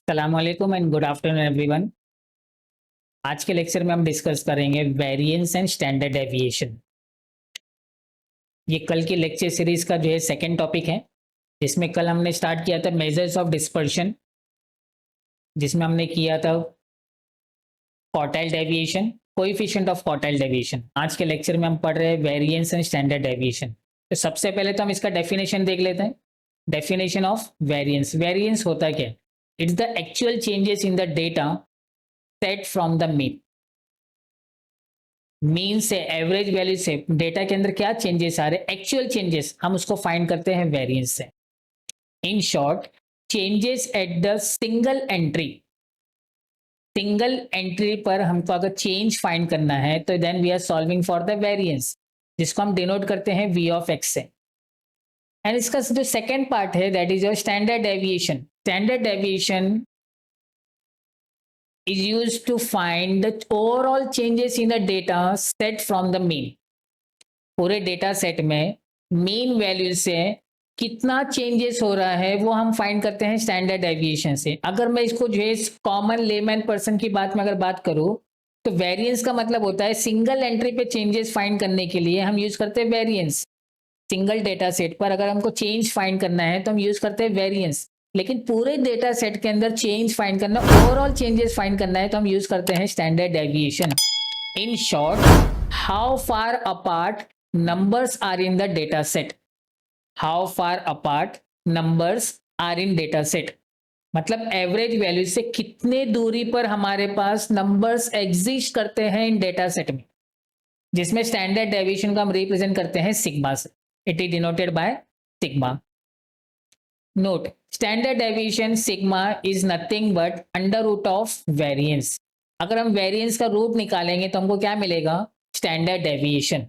अस्सलामुअलैकुम and good afternoon everyone. आज के लेक्चर में हम डिस्कस करेंगे वेरिएंस एंड स्टैंडर्ड डेविएशन। ये कल की लेक्चर सीरीज का जो है सेकंड टॉपिक है, जिसमें कल हमने स्टार्ट किया था मेजर्स ऑफ डिस्पर्शन, जिसमें हमने किया था quartile deviation, coefficient of quartile deviation. आज के लेक्चर में हम पढ़ रहे हैं वेरिएंस एंड स्टैंडर्ड डेविएशन। तो सबसे पहले तो हम इसका डेफिनेशन देख लेते हैं। Definition of variance. वेरिएंस होता क्या है? It's the actual changes in the data set from the mean. Mean से, एवरेज वैल्यू से डेटा के अंदर क्या चेंजेस आ रहे, एक्चुअल चेंजेस, हम उसको फाइंड करते हैं वेरिएंस से। In short, changes at the single entry. Single entry पर हमको अगर चेंज फाइंड करना है तो then we are solving for the variance, जिसको हम डिनोट करते हैं वी ऑफ एक्स से। एंड इसका जो सेकेंड पार्ट है that is your standard deviation. Standard deviation is used to find the overall changes in the data set from the mean। पूरे data set में मीन वैल्यू से कितना changes हो रहा है वो हम फाइंड करते हैं स्टैंडर्ड डेविएशन से। अगर मैं इसको जो है कॉमन लेमैन पर्सन की बात में अगर बात करूं तो वेरिएंस का मतलब होता है सिंगल एंट्री पे चेंजेस फाइंड करने के लिए हम यूज करते हैं वेरिएंस। सिंगल डेटा सेट पर अगर हमको चेंज फाइंड करना है तो हम यूज करते हैं वेरिएंस। लेकिन पूरे डेटा सेट के अंदर चेंज फाइंड करना, ओवरऑल चेंजेस फाइंड करना है तो हम यूज करते हैं standard deviation. In short, how far apart numbers are in the data set. How far apart numbers are in data set मतलब एवरेज वैल्यू से कितने दूरी पर हमारे पास नंबर्स एग्जिस्ट करते हैं इन डेटा सेट में, जिसमें स्टैंडर्ड डेविएशन को हम रिप्रेजेंट करते हैं सिग्मा से। It is denoted by sigma. Note, standard deviation sigma is nothing but under root of variance. अगर हम वेरिएंस का रूट निकालेंगे तो हमको क्या मिलेगा? Standard deviation.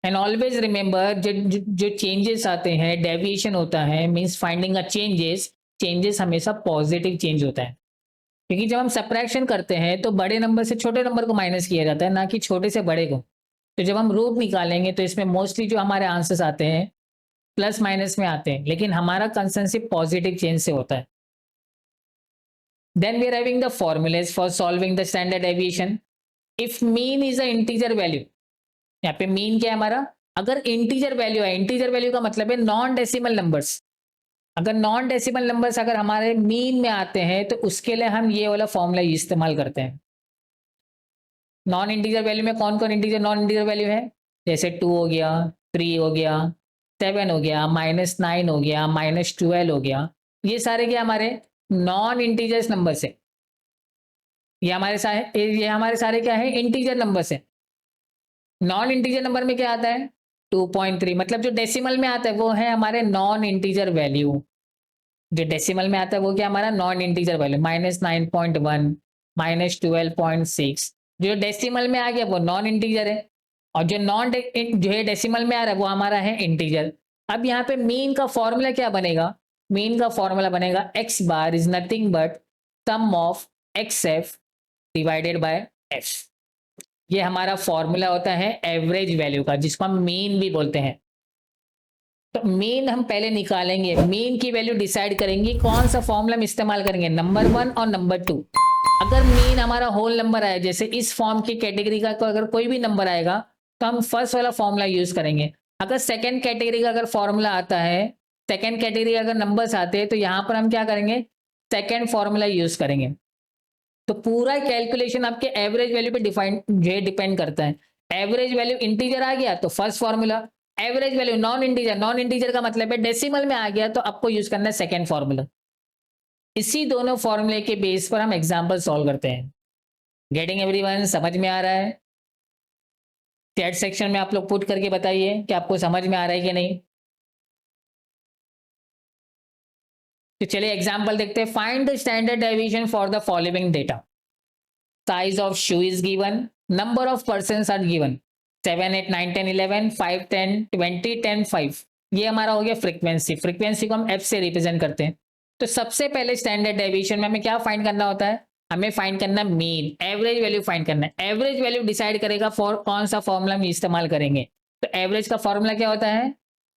And always remember, जो चेंजेस आते हैं, डेविएशन होता है means finding a changes. Changes हमेशा पॉजिटिव चेंज होता है, क्योंकि जब हम सब्ट्रैक्शन करते हैं तो बड़े नंबर से छोटे नंबर को माइनस किया जाता है, ना कि छोटे से बड़े को। तो जब हम रूट निकालेंगे तो इसमें मोस्टली जो हमारे आंसर्स आते हैं प्लस माइनस में आते हैं, लेकिन हमारा कंसर्न सिर्फ पॉजिटिव चेंज से होता है। Then we are having the formulas for solving the standard deviation. If mean is a integer value, यहाँ पे मीन क्या है हमारा? अगर इंटीजर वैल्यू है, इंटीजर वैल्यू का मतलब है नॉन डेसिमल नंबर्स। अगर नॉन डेसिमल नंबर्स अगर हमारे मीन में आते हैं तो उसके लिए हम ये वाला फॉर्मूला इस्तेमाल करते हैं। नॉन इंटीजर वैल्यू में कौन कौन इंटीजर नॉन इंटीजर वैल्यू है? जैसे 2 हो गया, 3 हो गया, 7 हो गया, -9 हो गया, -12 हो गया। ये सारे क्या हमारे नॉन इंटीजर्स नंबर से। ये हमारे सारे क्या है? इंटीजर नंबर से। नॉन इंटीजर नंबर में क्या आता है? 2.3। मतलब जो डेसिमल में आता है वो है हमारे नॉन इंटीजर वैल्यू। जो डेसिमल में आता है वो क्या हमारा? Non integer value. -9.1, -12.6। जो डेसिमल में आ गया वो नॉन इंटीजर है, और जो है डेसिमल में आ रहा है वो हमारा है इंटीजर। अब यहाँ पे मीन का फॉर्मूला क्या बनेगा? मीन का फॉर्मूला बनेगा X bar is nothing but sum of X F divided by F. ये हमारा फॉर्मूला होता है एवरेज वैल्यू का, जिसको हम मीन भी बोलते हैं। तो मीन हम पहले निकालेंगे, मीन की वैल्यू डिसाइड करेंगे, कौन सा फॉर्मूला हम इस्तेमाल करेंगे, नंबर 1 और नंबर 2। अगर मीन हमारा होल नंबर आए, जैसे इस फॉर्म की कैटेगरी का अगर कोई भी नंबर आएगा तो हम फर्स्ट वाला फॉर्मूला यूज करेंगे। अगर सेकंड कैटेगरी का अगर फॉर्मूला आता है, सेकंड कैटेगरी अगर नंबर्स आते हैं तो यहाँ पर हम क्या करेंगे? सेकंड फॉर्मूला यूज करेंगे। तो पूरा कैलकुलेशन आपके एवरेज वैल्यू पे डिपेंड करता है। एवरेज वैल्यू इंटीजर आ गया तो first formula, average value non integer, non integer का मतलब है डेसिमल में आ गया तो आपको यूज करना है सेकंड फॉर्मूला। इसी दोनों फॉर्मूले के बेस पर हम एग्जांपल सॉल्व करते हैं। Getting everyone? समझ में आ रहा है? चैट सेक्शन में आप लोग पुट करके बताइए कि आपको समझ में आ रहा है कि नहीं। तो चलिए एग्जांपल देखते हैं। Find the standard deviation for the following data. Size of shoe is given, number of persons are given 7, 8, 9, 10, 11, 5, 10, 20, 10, 5। ये हमारा हो गया फ्रीक्वेंसी। फ्रीक्वेंसी को हम एफ से रिप्रेजेंट करते हैं। तो सबसे पहले स्टैंडर्ड डेविएशन में हमें क्या फाइंड करना होता है? हमें फाइंड करना मीन, एवरेज वैल्यू फाइंड करना है। एवरेज वैल्यू डिसाइड करेगा फॉर कौन सा फॉर्मूला हम इस्तेमाल करेंगे। तो एवरेज का फॉर्मूला क्या होता है?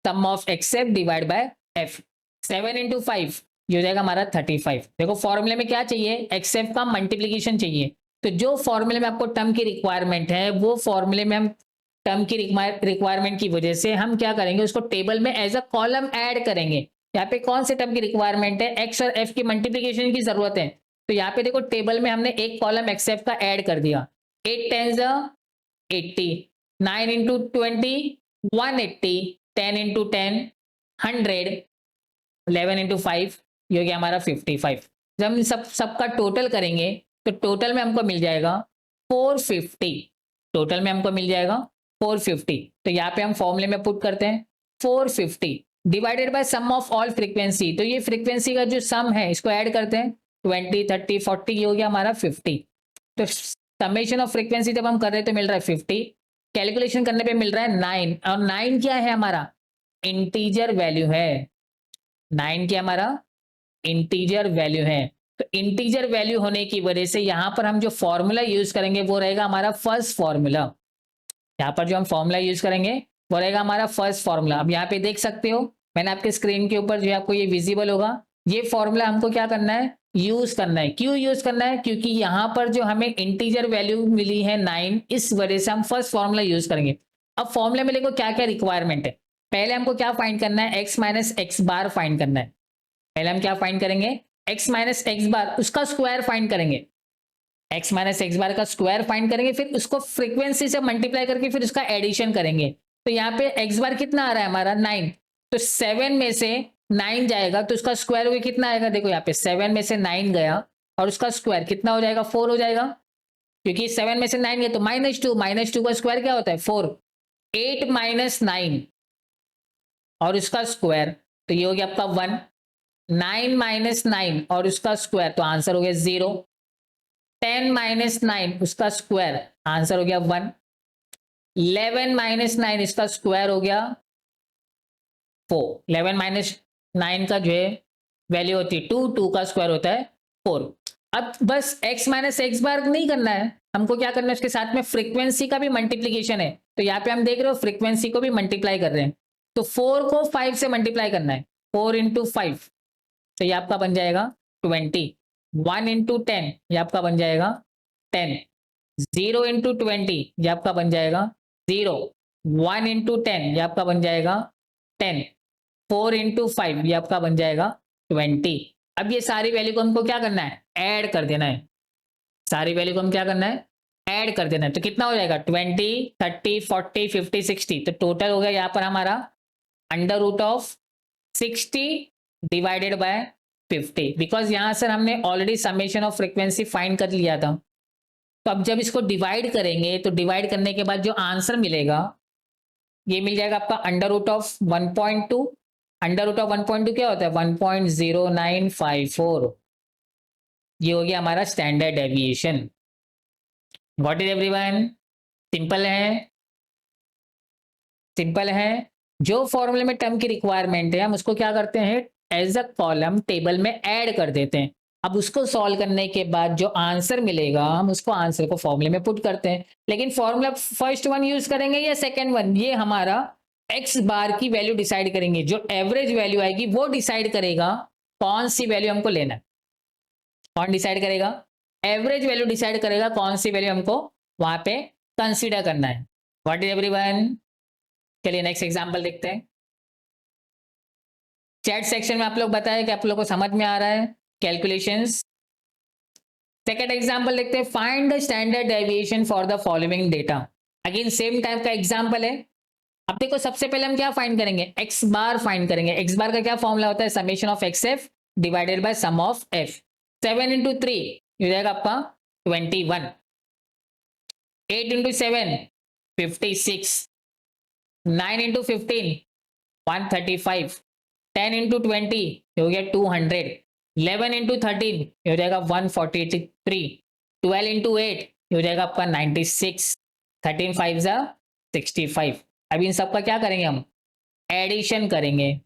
Sum of X F divide by F. 7 into 5 ये हो जाएगा हमारा 35। देखो फॉर्मूले में क्या चाहिए, एक्सएफ का मल्टीप्लीकेशन चाहिए। तो जो फॉर्मूले में आपको टर्म की रिक्वायरमेंट है, वो फॉर्मूले में हम टर्म की रिक्वायरमेंट की वजह से हम क्या करेंगे, उसको टेबल में एज अ कॉलम ऐड करेंगे। यहाँ पे कौन से टर्म की रिक्वायरमेंट है, एक्स और एफ की मल्टीप्लीकेशन की जरूरत है। तो यहाँ पे देखो टेबल में हमने एक कॉलम एक्स एफ का ऐड कर दिया। 8 टेन 80, 9 इंटू 20 180, 10 इंटू 10 100, 11 इंटू 5 ये हो गया हमारा 55। जब हम सबका टोटल करेंगे तो टोटल में हमको मिल जाएगा 450। टोटल में हमको मिल जाएगा 450। तो यहाँ पे हम फॉर्मूले में पुट करते हैं 450 divided by sum of all frequency. तो ये फ्रीक्वेंसी का जो सम है इसको ऐड करते हैं, 20 30 40 ये हो गया हमारा 50। तो समेशन ऑफ फ्रीक्वेंसी जब हम कर रहे हैं तो मिल रहा है 50, कैलकुलेशन करने पे मिल रहा है 9। और 9 क्या है हमारा, इंटीजर वैल्यू है। 9 क्या हमारा इंटीजर वैल्यू है। तो इंटीजर वैल्यू होने की वजह से यहां पर हम जो फॉर्मूला यूज करेंगे वो रहेगा हमारा फर्स्ट फॉर्मूला। यहाँ पर जो हम फॉर्मूला यूज करेंगे वो रहेगा हमारा फर्स्ट फॉर्मूला। अब यहाँ पे देख सकते हो, मैंने आपके स्क्रीन के ऊपर जो है आपको ये विजिबल होगा, ये फॉर्मूला हमको क्या करना है, यूज करना है। क्यों यूज करना है, क्योंकि यहाँ पर जो हमें इंटीजर वैल्यू मिली है 9, इस वजह से हम फर्स्ट फॉर्मूला यूज करेंगे। अब फॉर्मूले में देखो क्या क्या रिक्वायरमेंट है। पहले हमको क्या फाइंड करना है, x minus X bar find करना है। पहले हम क्या फाइंड करेंगे, एक्स माइनस एक्स बार, उसका स्क्वायर फाइंड करेंगे। एक्स माइनस एक्स बार का स्क्वायर फाइंड करेंगे, फिर उसको फ्रीक्वेंसी से मल्टीप्लाई करके फिर उसका एडिशन करेंगे। तो यहाँ पे एक्स बार कितना आ रहा है हमारा 9, तो 7 में से 9 जाएगा तो उसका स्क्वायर हुआ कितना आएगा, देखो यहाँ पे 7 में से 9 गया और उसका स्क्वायर कितना हो जाएगा, 4 हो जाएगा। क्योंकि 7 में से 9 गया तो -2, -2 का स्क्वायर क्या होता है 4। 8 माइनस 9 और उसका स्क्वायर, तो ये हो गया आपका 1। 9 माइनस 9 और उसका स्क्वायर, तो आंसर हो गया 0। 10 माइनस 9 उसका स्क्वायर, आंसर हो गया 1। 11 माइनस 9 इसका स्क्वायर हो गया 4। 11 माइनस 9 का जो है वैल्यू होती है 2, 2 का स्क्वायर होता है 4। अब बस x माइनस एक्स बार नहीं करना है, हमको क्या करना है, उसके साथ में फ्रीक्वेंसी का भी मल्टीप्लीकेशन है। तो यहाँ पे हम देख रहे हो फ्रीक्वेंसी को भी मल्टीप्लाई कर रहे हैं। तो 4 को 5 से मल्टीप्लाई करना है, 4 इंटू 5, तो ये आपका बन जाएगा 20। 1 इंटू 10 ये आपका बन जाएगा 10। 0 इंटू 20 ये आपका बन जाएगा 0। 1 इंटू 10 ये आपका बन जाएगा 10। 4 इंटू 5 ये आपका बन जाएगा 20। अब ये सारी वैल्यू को हमको क्या करना है, ऐड कर देना है। सारी वैल्यू को हम क्या करना है, ऐड कर देना है। तो कितना हो जाएगा 20 30 40 50 60। तो टोटल हो गया यहाँ पर हमारा under root of 60 divided by 50। Because यहाँ सर हमने already summation of frequency find कर लिया था। तो अब जब इसको डिवाइड करेंगे तो डिवाइड करने के बाद जो आंसर मिलेगा ये मिल जाएगा आपका under root of 1.2। Under root of 1.2 क्या होता है, 1.0954। ये हो गया हमारा standard deviation. What is everyone, simple है, सिंपल है। जो फॉर्मूले में टर्म की रिक्वायरमेंट है हम उसको क्या करते हैं, एज अ कॉलम टेबल में ऐड कर देते हैं। अब उसको सॉल्व करने के बाद जो आंसर मिलेगा हम उसको आंसर को फॉर्मूले में पुट करते हैं। लेकिन फॉर्मूला फर्स्ट वन यूज करेंगे या सेकेंड वन, ये हमारा एक्स बार की वैल्यू डिसाइड करेंगे। जो एवरेज वैल्यू आएगी वो डिसाइड करेगा कौन सी वैल्यू हमको लेना है। कौन डिसाइड करेगा, एवरेज वैल्यू डिसाइड करेगा कौन सी वैल्यू हमको वहां पे कंसीडर करना है। व्हाट इज एवरीवन, चलिए नेक्स्ट एग्जांपल देखते हैं। चैट सेक्शन में आप लोग बताएं कि आप लोग को समझ में आ रहा है कैलकुलेशंस। सेकंड एग्जांपल देखते हैं, find the standard deviation for the following data. Again same type का एग्जांपल है। अब देखो सबसे पहले हम क्या फाइंड करेंगे, एक्स बार फाइंड करेंगे। एक्स बार का क्या फॉर्मूला होता है, summation of X F divided by sum of F. 7 into 3 हो जाएगा आपका 21। 8 इंटू 7 56। 9 इंटू 15 135। 10 इंटू 20 हो गया 200। 11 इंटू 13 हो जाएगा 143। 12 इंटू 8 हो जाएगा आपका 96। 13 5 जा 65। अब इन सब का क्या करेंगे, हम एडिशन करेंगे।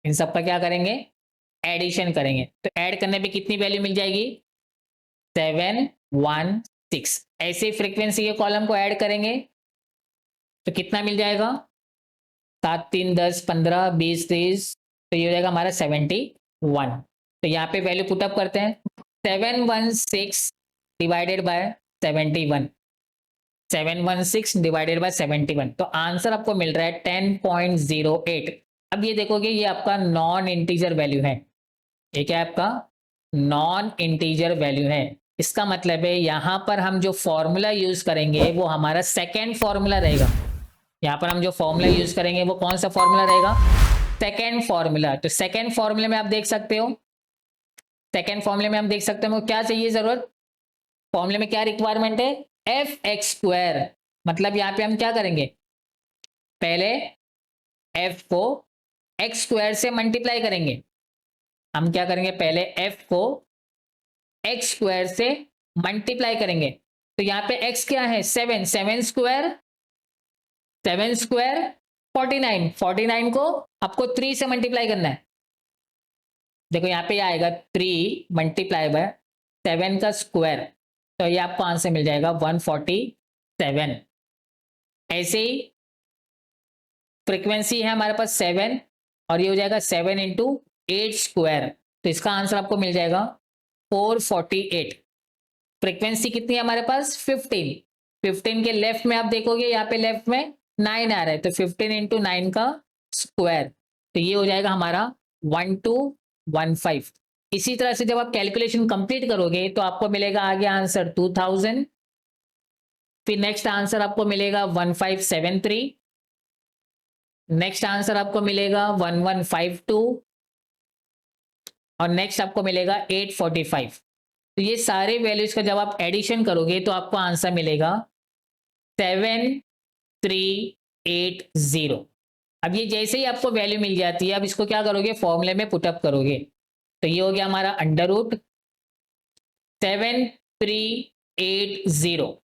इन सब का क्या करेंगे, एडिशन करेंगे। तो ऐड करने पे कितनी वैल्यू मिल जाएगी, 716। ऐसे फ्रीक्वेंसी के कॉलम को ऐड करेंगे तो कितना मिल जाएगा, 7 3 10 15 20 30, तो ये हो जाएगा हमारा 71। 1। तो यहाँ पे वैल्यू पुटअप करते हैं, 716 डिवाइडेड बाय 71, 716 डिवाइडेड बाय 71, तो आंसर आपको मिल रहा है 10.08। अब ये देखोगे ये आपका नॉन इंटीजर वैल्यू है, ये क्या है आपका नॉन इंटीजर वैल्यू है। इसका मतलब है यहां पर हम जो फॉर्मूला यूज करेंगे वो हमारा सेकेंड फॉर्मूला रहेगा। यहां पर हम जो फॉर्मूला यूज करेंगे वो कौन सा फॉर्मूला रहेगा, सेकेंड फॉर्मूला। तो सेकेंड फॉर्मूले में आप देख सकते हो, सेकेंड फॉर्मूले में हम देख सकते हो क्या चाहिए जरूरत, फॉर्मूले में क्या रिक्वायरमेंट है, एफ एक्स स्क्वायर। मतलब यहां पे हम क्या करेंगे, पहले एफ को एक्स स्क्वायर से मल्टीप्लाई करेंगे। हम क्या करेंगे, पहले एफ को एक्स स्क्वायर से मल्टीप्लाई करेंगे। तो यहां पे एक्स क्या है 7, 7 स्क्वायर 49, 49 को आपको 3 से मल्टीप्लाई करना है। देखो यहाँ पे आएगा 3 मल्टीप्लाई बाय 7 का स्क्वायर, तो ये आपको आंसर मिल जाएगा 147। ऐसे ही फ्रीक्वेंसी है हमारे पास 7 और ये हो जाएगा 7 इंटू 8 स्क्वायर, तो इसका आंसर आपको मिल जाएगा 448। फ्रीक्वेंसी कितनी है हमारे पास 15, 15 के लेफ्ट में आप देखोगे यहाँ पे लेफ्ट में 9 आ रहा है, तो 15 इंटू 9 का स्क्वायर, तो ये हो जाएगा हमारा 1215। इसी तरह से जब आप कैलकुलेशन कंप्लीट करोगे तो आपको मिलेगा आगे आंसर 2000, फिर नेक्स्ट आंसर आपको मिलेगा 1573, नेक्स्ट आंसर आपको मिलेगा 1152 और नेक्स्ट आपको मिलेगा 845। तो ये सारे वैल्यूज का जब आप एडिशन करोगे तो आपको आंसर मिलेगा 7380। अब ये जैसे ही आपको वैल्यू मिल जाती है, अब इसको क्या करोगे, फॉर्मूले में पुटअप करोगे। तो ये हो गया हमारा अंडर रूट 7380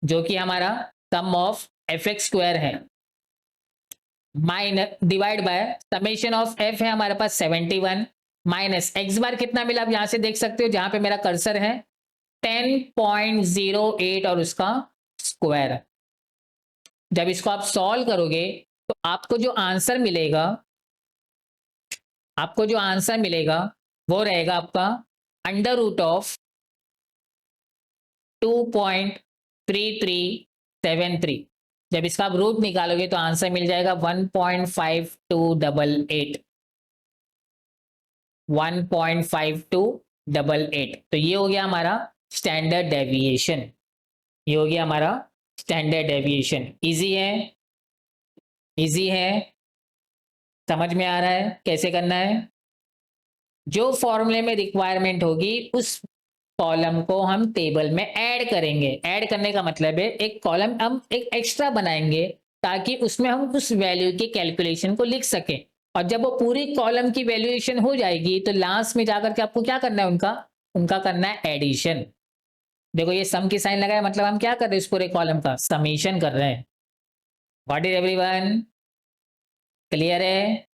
जो कि हमारा सम ऑफ एफ एक्स स्क्वायर है, minus divide by summation of F है हमारे पास 71 माइनस एक्स बार कितना मिला, आप यहां से देख सकते हो जहां पे मेरा कर्सर है 10.08 और उसका स्क्वायर। जब इसको आप सॉल्व करोगे तो आपको जो आंसर मिलेगा, आपको जो आंसर मिलेगा वो रहेगा आपका अंडर रूट ऑफ 2.3373। जब इसका आप रूट निकालोगे तो आंसर मिल जाएगा 1.5288, 1.5288। तो ये हो गया हमारा स्टैंडर्ड डेविएशन, ये हो गया हमारा स्टैंडर्ड डेविएशन। इजी है, इजी है, समझ में आ रहा है कैसे करना है। जो फॉर्मूले में रिक्वायरमेंट होगी उस कॉलम को हम टेबल में ऐड करेंगे। ऐड करने का मतलब है एक कॉलम हम एक एक्स्ट्रा बनाएंगे ताकि उसमें हम उस वैल्यू की कैलकुलेशन को लिख सकें, और जब वो पूरी कॉलम की वैल्यूएशन हो जाएगी तो लास्ट में जाकर के आपको क्या करना है, उनका करना है एडिशन। देखो ये सम की साइन लगाया, मतलब हम क्या कर रहे हैं, इस पूरे कॉलम का समीशन कर रहे हैं। व्हाट इज एवरीवन, क्लियर है।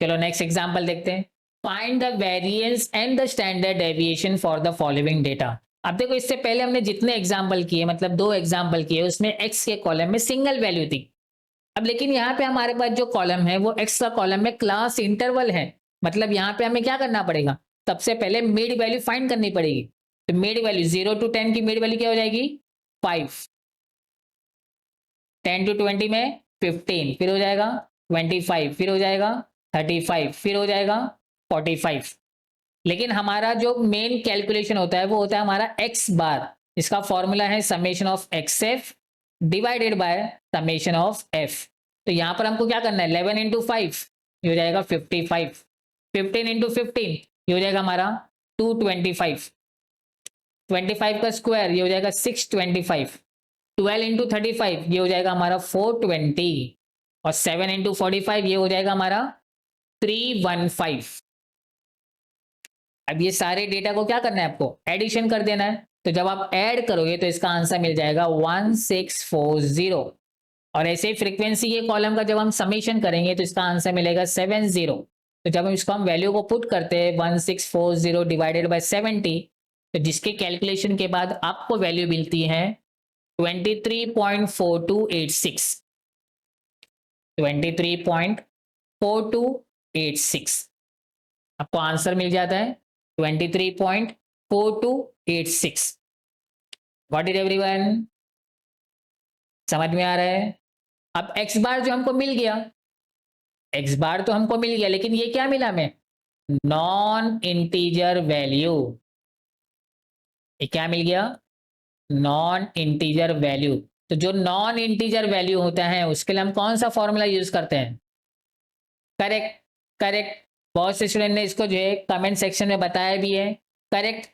चलो नेक्स्ट एग्जांपल देखते हैं। Find the variance and the standard deviation for the following data. अब देखो इससे पहले हमने जितने एग्जांपल किए, मतलब 2 एग्जांपल किए, उसमें x के कॉलम में सिंगल वैल्यू थी। अब लेकिन यहाँ पे हमारे पास जो कॉलम है वो x का कॉलम में क्लास इंटरवल है, मतलब यहाँ पे हमें क्या करना पड़ेगा, सबसे पहले मिड वैल्यू फाइंड करनी पड़ेगी। तो मिड वैल्यू 0 to 10 की मिड वैल्यू क्या हो जाएगी 5, 10 to 20 में 15, फिर हो जाएगा 25, फिर हो जाएगा 35, फिर हो जाएगा 45। लेकिन हमारा जो मेन कैलकुलेशन होता है वो होता है हमारा एक्स बार, इसका फॉर्मूला है summation of X F divided by summation of F. तो यहां पर हमको क्या करना है, 11 इंटू 5 ये हो जाएगा 55, 15 इंटू 15 ये हो जाएगा हमारा 225, 25 का स्क्वायर ये हो जाएगा 625, 12 इंटू 35 ये हो जाएगा हमारा 420 और 7 इंटू 45 ये हो जाएगा हमारा 315। अब ये सारे डेटा को क्या करना है, आपको एडिशन कर देना है। तो जब आप ऐड करोगे तो इसका आंसर मिल जाएगा 1640, और ऐसे ही फ्रीक्वेंसी के कॉलम का जब हम समेशन करेंगे तो इसका आंसर मिलेगा 70। तो जब हम इसको हम वैल्यू को पुट करते हैं 1640 डिवाइडेड बाय 70, तो जिसके कैलकुलेशन के बाद आपको वैल्यू मिलती है 23.4286, 23.4286। 4286। आपको आंसर मिल जाता है 23.4286। व्हाट इज एवरीवन, समझ में आ रहा है? अब एक्स बार जो हमको मिल गया, एक्स बार तो हमको मिल गया, लेकिन ये क्या मिला हमें? Non integer value. ये क्या मिल गया? Non integer value. तो जो नॉन इंटीजर वैल्यू होता है उसके लिए हम कौन सा फॉर्मूला यूज करते हैं? Correct, correct. बहुत से स्टूडेंट ने इसको जो है कमेंट सेक्शन में बताया भी है। करेक्ट,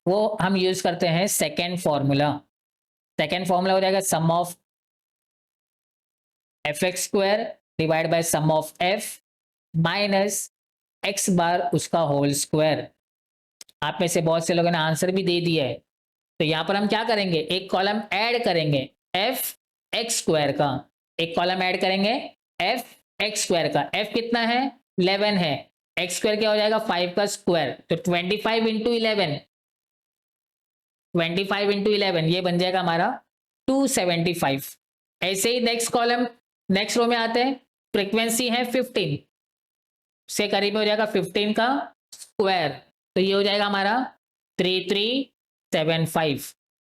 वो हम यूज करते हैं सेकेंड फॉर्मूला। सेकेंड फॉर्मूला हो जाएगा sum of F X square divide by sum of F minus X bar उसका होल स्क्वायर। आप में से बहुत से लोगों ने आंसर भी दे दिया है। तो यहां पर हम क्या करेंगे, एक कॉलम ऐड करेंगे एफ एक्स स्क्वायर का, एक कॉलम ऐड करेंगे एफ एक्स स्क्वायर का। एफ कितना है? 11 है। एक्स स्क्वायर क्या हो जाएगा? 5 का स्क्वायर। तो 25 इंटू 11, 25 इंटू 11 ये बन जाएगा हमारा 275। ऐसे ही नेक्स्ट कॉलम, नेक्स्ट रो में आते हैं। फ्रीक्वेंसी है 15 से करीब हो जाएगा 15 का स्क्वायर, तो ये हो जाएगा हमारा 3375।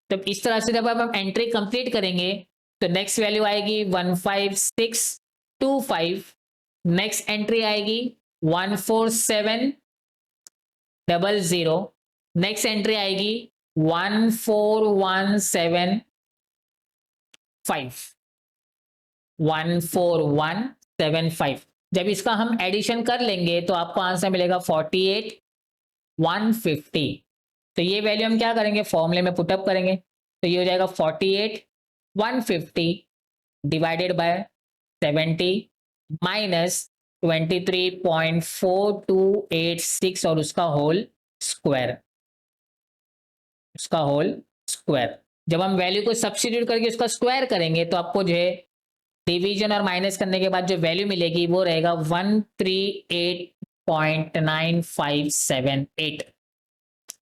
तो इस तरह से जब हम एंट्री कंप्लीट करेंगे तो नेक्स्ट वैल्यू आएगी 15625। नेक्स्ट एंट्री आएगी 14700। नेक्स्ट एंट्री आएगी 14175, 14175। जब इसका हम एडिशन कर लेंगे तो आपको आंसर मिलेगा 48150। तो ये वैल्यू हम क्या करेंगे, फॉर्मूले में पुटअप करेंगे। तो ये हो जाएगा 48150 डिवाइडेड बाय 70 माइनस 23.4286 और उसका होल स्क्वायर, उसका होल स्क्वायर। जब हम वैल्यू को सब्स्टिट्यूट करके उसका स्क्वायर करेंगे तो आपको जो है डिवीजन और माइनस करने के बाद जो वैल्यू मिलेगी वो रहेगा 138.9578।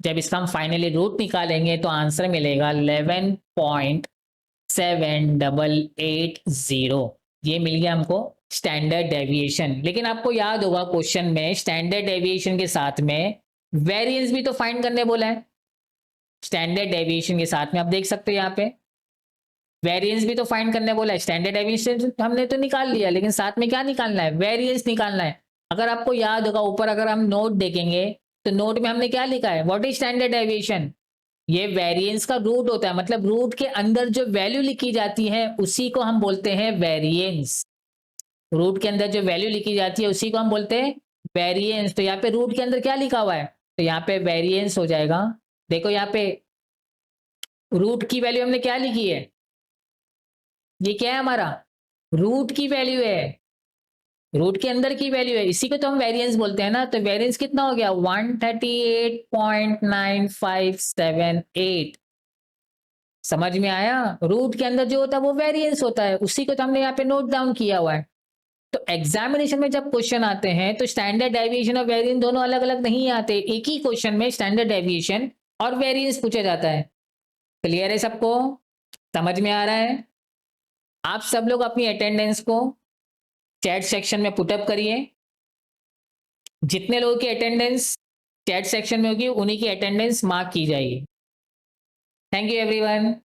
जब इसका हम फाइनली रूट निकालेंगे तो आंसर मिलेगा 11.7880। ये मिल गया हमको स्टैंडर्ड डेविएशन। लेकिन आपको याद होगा क्वेश्चन में स्टैंडर्ड डेविएशन के साथ में वेरिएंस भी तो फाइंड करने बोला है। स्टैंडर्ड डेविएशन के साथ में आप देख सकते हो यहाँ पे वेरिएंस भी तो फाइंड करने बोला है। स्टैंडर्ड डेविएशन हमने तो निकाल लिया, लेकिन साथ में क्या निकालना है? वेरिएंस निकालना है। अगर आपको याद होगा ऊपर अगर हम नोट देखेंगे तो नोट में हमने क्या लिखा है? What is standard deviation? ये वेरिएंस का रूट होता है, मतलब रूट के अंदर जो वैल्यू लिखी जाती है उसी को हम बोलते हैं वेरिएंस। रूट के अंदर जो वैल्यू लिखी जाती है उसी को हम बोलते हैं वेरिएंस। तो यहाँ पे रूट के अंदर क्या लिखा हुआ है? तो यहाँ पे वेरिएंस हो जाएगा। देखो यहाँ पे रूट की वैल्यू हमने क्या लिखी है? ये क्या है हमारा? रूट की वैल्यू है, रूट के अंदर की वैल्यू है, इसी को तो हम वेरिएंस बोलते हैं ना। तो वेरिएंस कितना हो गया? 138.9578। समझ में आया? रूट के अंदर जो होता है वो वेरिएंस होता है, उसी को तो हमने यहाँ पे नोट डाउन किया हुआ है। तो एग्जामिनेशन में जब क्वेश्चन आते हैं तो स्टैंडर्ड डेविएशन और वेरिएंस दोनों अलग अलग नहीं आते, एक ही क्वेश्चन में स्टैंडर्ड डेविएशन और वेरिएंस पूछा जाता है। क्लियर है सबको? समझ में आ रहा है? आप सब लोग अपनी अटेंडेंस को चैट सेक्शन में पुटअप करिए। जितने लोगों की अटेंडेंस चैट सेक्शन में होगी उन्हीं की अटेंडेंस मार्क की जाएगी। Thank you everyone.